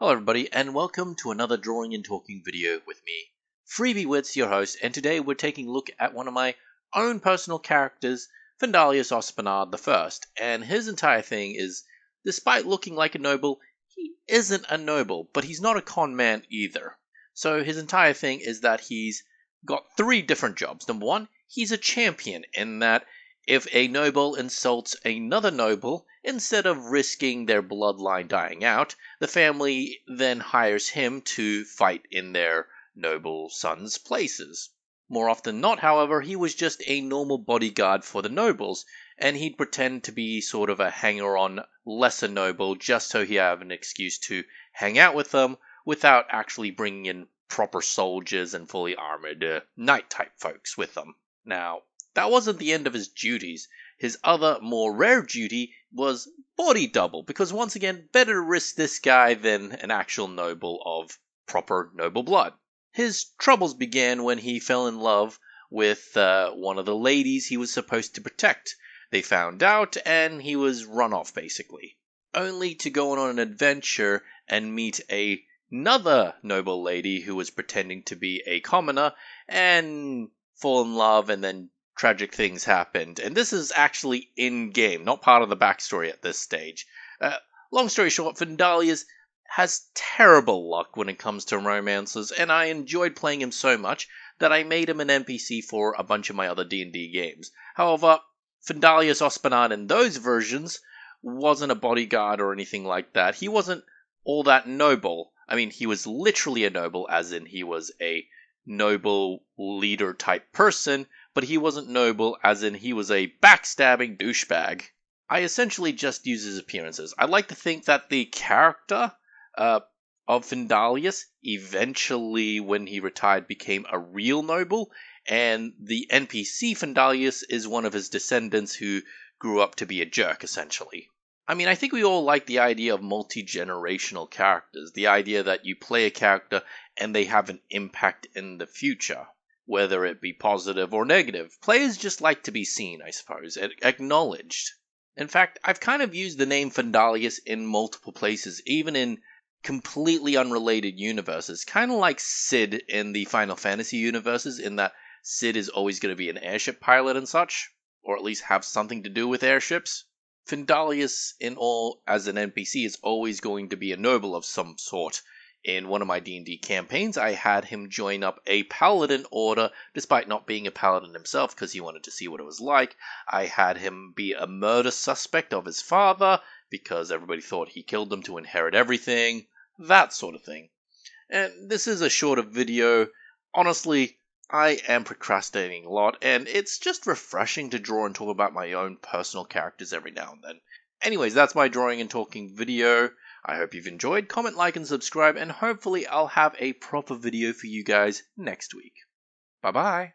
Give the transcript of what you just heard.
Hello everybody, and welcome to another Drawing and Talking video with me, Freebiewits, your host, and today we're taking a look at one of my own personal characters, Findaleus Ospanard I, and his entire thing is, despite looking like a noble, he isn't a noble, but he's not a con man either. So his entire thing is that he's got three different jobs. Number one, he's a champion, in that if a noble insults another noble, instead of risking their bloodline dying out, the family then hires him to fight in their noble sons' places. More often than not, however, he was just a normal bodyguard for the nobles, and he'd pretend to be sort of a hanger-on lesser noble just so he'd have an excuse to hang out with them without actually bringing in proper soldiers and fully armored knight-type folks with them. Now, that wasn't the end of his duties. His other, more rare duty was body double, because once again, better to risk this guy than an actual noble of proper noble blood. His troubles began when he fell in love with one of the ladies he was supposed to protect. They found out, and he was run off, basically. Only to go on an adventure and meet another noble lady who was pretending to be a commoner, and fall in love, and then tragic things happened. And this is actually in-game, not part of the backstory at this stage. Long story short, Findaleus has terrible luck when it comes to romances, and I enjoyed playing him so much that I made him an NPC for a bunch of my other D&D games. However, Findaleus Ospanard in those versions wasn't a bodyguard or anything like that. He wasn't all that noble. I mean, he was literally a noble, as in he was a noble leader type person, but he wasn't noble, as in he was a backstabbing douchebag. I essentially just use his appearances. I like to think that the character of Findaleus eventually, when he retired, became a real noble, and the NPC Findaleus is one of his descendants who grew up to be a jerk, essentially. I mean, I think we all like the idea of multi-generational characters, the idea that you play a character and they have an impact in the future, whether it be positive or negative. Players just like to be seen, I suppose, acknowledged. In fact, I've kind of used the name Findaleus in multiple places, even in completely unrelated universes, kind of like Sid in the Final Fantasy universes, in that Sid is always going to be an airship pilot and such, or at least have something to do with airships. Findaleus, as an NPC, is always going to be a noble of some sort. In one of my D&D campaigns, I had him join up a paladin order, despite not being a paladin himself, because he wanted to see what it was like. I had him be a murder suspect of his father, because everybody thought he killed him to inherit everything. That sort of thing. And this is a shorter video. Honestly, I am procrastinating a lot, and it's just refreshing to draw and talk about my own personal characters every now and then. Anyways, that's my drawing and talking video. I hope you've enjoyed. Comment, like, and subscribe, and hopefully I'll have a proper video for you guys next week. Bye-bye.